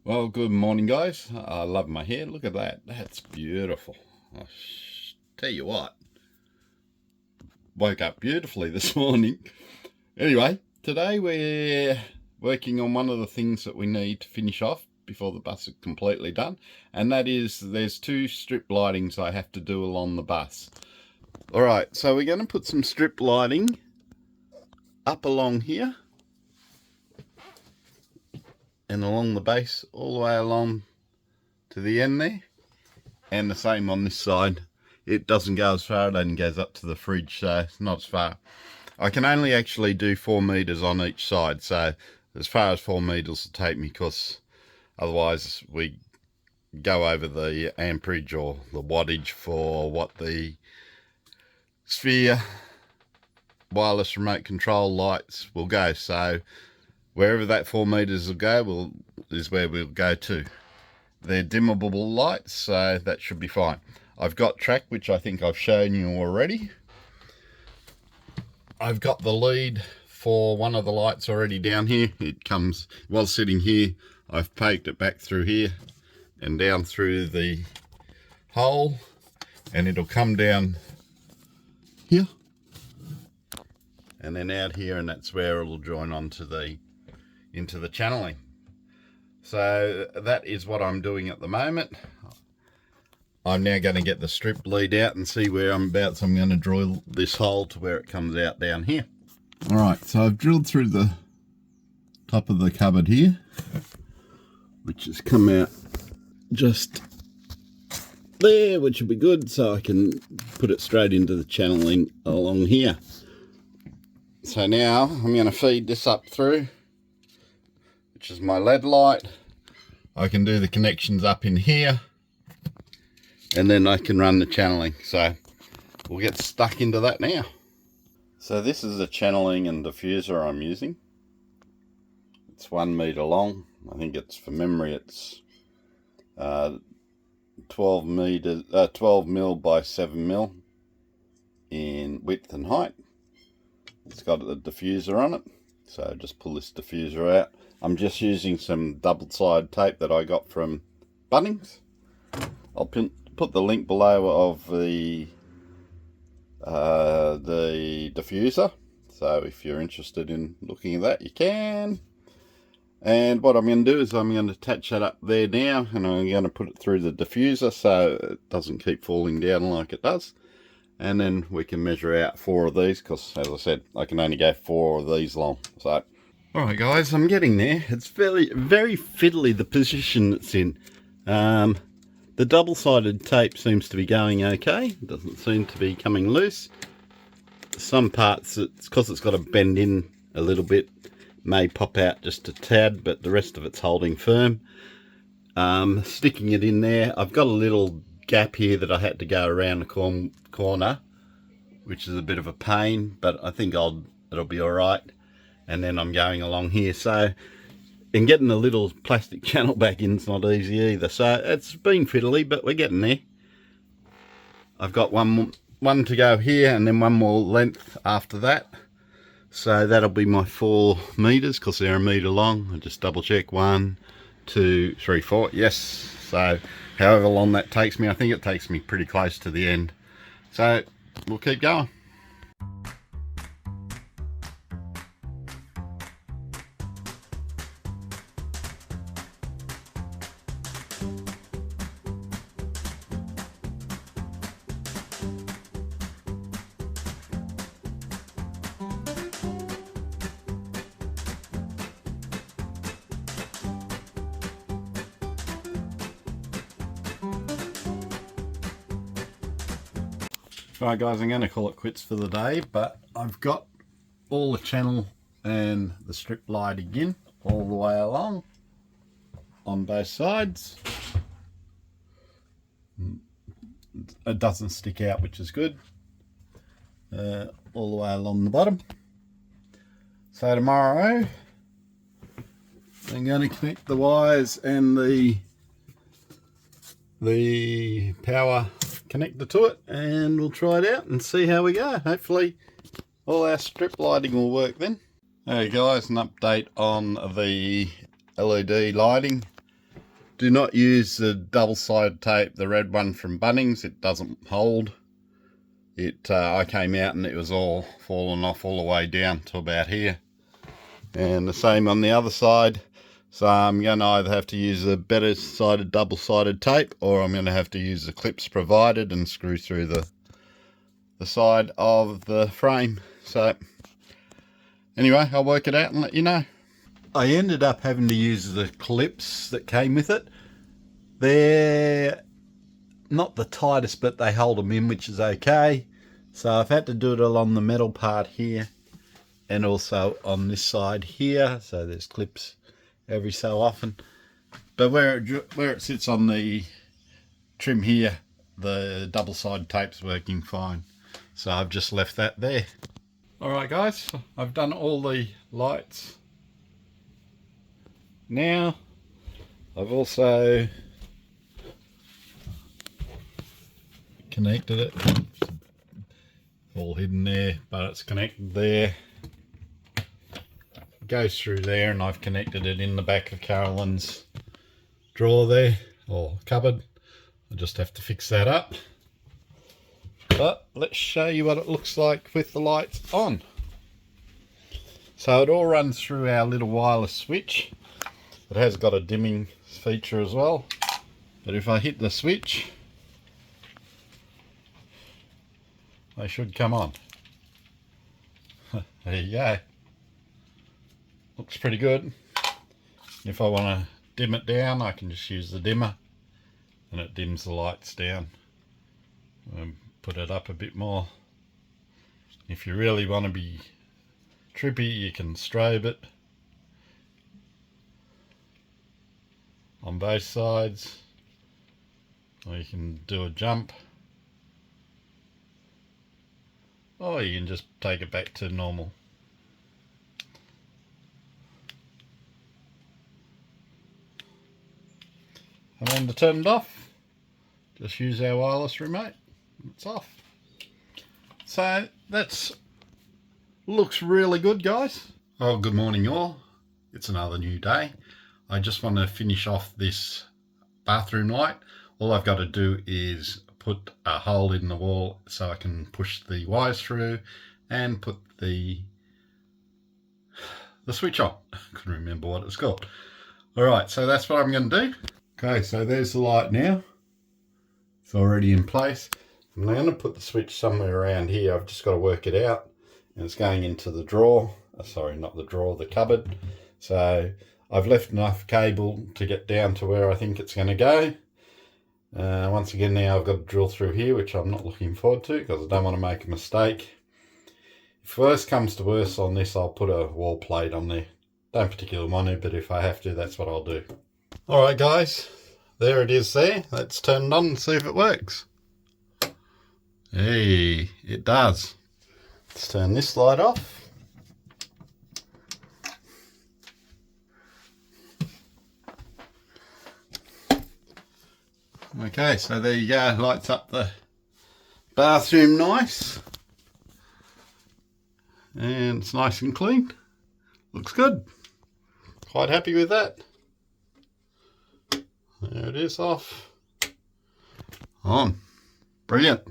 Well, good morning, guys. I love my hair. Look at that. That's beautiful. I tell you what, woke up beautifully this morning. Anyway, today we're working on one of the things that we need to finish off before the bus is completely done, and that is there's 2 strip lightings I have to do along the bus. All right, so we're going to put some strip lighting up along here and along the base all the way along to the end there, and the same on this side. It doesn't go as far, it only goes up to the fridge, so it's not as far. I can only actually do 4 meters on each side, so as far as 4 meters will take me, because otherwise we go over the amperage or the wattage for what the Sphere wireless remote control lights will go. So wherever that 4 meters will go is where we'll go to. They're dimmable lights, so that should be fine. I've got track, which I think I've shown you already. I've got the lead for one of the lights already down here. It comes, while sitting here, I've poked it back through here and down through the hole, and it'll come down here and then out here, and that's where it'll join onto into the channeling. So that is what I'm doing at the moment. I'm now going to get the strip lead out and see where I'm about, so I'm going to drill this hole to where it comes out down here. All right, so I've drilled through the top of the cupboard here, which has come out just there, which will be good, so I can put it straight into the channeling along here. So now I'm going to feed this up through, which is my LED light. I can do the connections up in here, and then I can run the channeling. So we'll get stuck into that now. So this is the channeling and diffuser I'm using. It's 1 meter long. I think it's, for memory, it's 12 mil by 7 mil in width and height. It's got a diffuser on it, so just pull this diffuser out. I'm just using some double-sided tape that I got from Bunnings. I'll put the link below of the diffuser, so if you're interested in looking at that, you can. And what I'm going to do is I'm going to attach that up there now, and I'm going to put it through the diffuser so it doesn't keep falling down like it does. And then we can measure out 4 of these, because as I said, I can only go 4 of these long. So, alright guys, I'm getting there. It's very fiddly, the position it's in. The double-sided tape seems to be going okay. It doesn't seem to be coming loose. Some parts, it's because it's got to bend in a little bit, may pop out just a tad, but the rest of it's holding firm. Sticking it in there, I've got a little gap here that I had to go around the corner, which is a bit of a pain, but I think it'll be all right. And then I'm going along here, so, and getting the little plastic channel back in is not easy either. So it's been fiddly, but we're getting there. I've got one to go here, and then one more length after that. So that'll be my 4 meters, because they're 1 meter long. I just double check, 1, 2, 3, 4. Yes. So however long that takes me, I think it takes me pretty close to the end. So we'll keep going. Right guys, I'm going to call it quits for the day, but I've got all the channel and the strip lighting in all the way along on both sides. It doesn't stick out, which is good, all the way along the bottom. So tomorrow I'm going to connect the wires and the power connector to it, and we'll try it out and see how we go. Hopefully all our strip lighting will work then. Hey guys, an update on the LED lighting. Do not use the double-sided tape, the red one from Bunnings. It doesn't hold. I came out and it was all fallen off all the way down to about here. And the same on the other side. So I'm going to either have to use a better sided double-sided tape, or I'm going to have to use the clips provided and screw through the side of the frame. So anyway, I'll work it out and let you know. I ended up having to use the clips that came with it. They're not the tightest, but they hold them in, which is okay. So I've had to do it along the metal part here and also on this side here. So there's clips every so often. But where it sits on the trim here, the double-sided tape's working fine. So I've just left that there. Alright guys, I've done all the lights. Now, I've also connected it. It's all hidden there, but it's connected there. It goes through there, and I've connected it in the back of Carolyn's drawer there, or cupboard. I just have to fix that up. But let's show you what it looks like with the lights on. So it all runs through our little wireless switch. It has got a dimming feature as well. But if I hit the switch, they should come on. There you go. Looks pretty good. If I want to dim it down, I can just use the dimmer and it dims the lights down. Put it up a bit more. If you really want to be trippy, you can strobe it on both sides, or you can do a jump, or you can just take it back to normal. And then to turn it off, just use our wireless remote. It's off. So that's looks really good, guys. Oh, good morning all. It's another new day. I just want to finish off this bathroom light. All I've got to do is put a hole in the wall so I can push the wires through and put the switch on. I couldn't remember what it's called. Alright, so that's what I'm going to do. Okay, so there's the light now. It's already in place. I'm going to put the switch somewhere around here. I've just got to work it out. And it's going into the drawer. Sorry, not the drawer, the cupboard. So I've left enough cable to get down to where I think it's going to go. Once again now I've got to drill through here, which I'm not looking forward to because I don't want to make a mistake. If worst comes to worst on this, I'll put a wall plate on there. Don't particularly want to, but if I have to, that's what I'll do. Alright guys, there it is there. Let's turn it on and see if it works. Hey, it does. Let's turn this light off. Okay, so there you go, lights up the bathroom nice. And it's nice and clean. Looks good. Quite happy with that. There it is, off. On. Brilliant.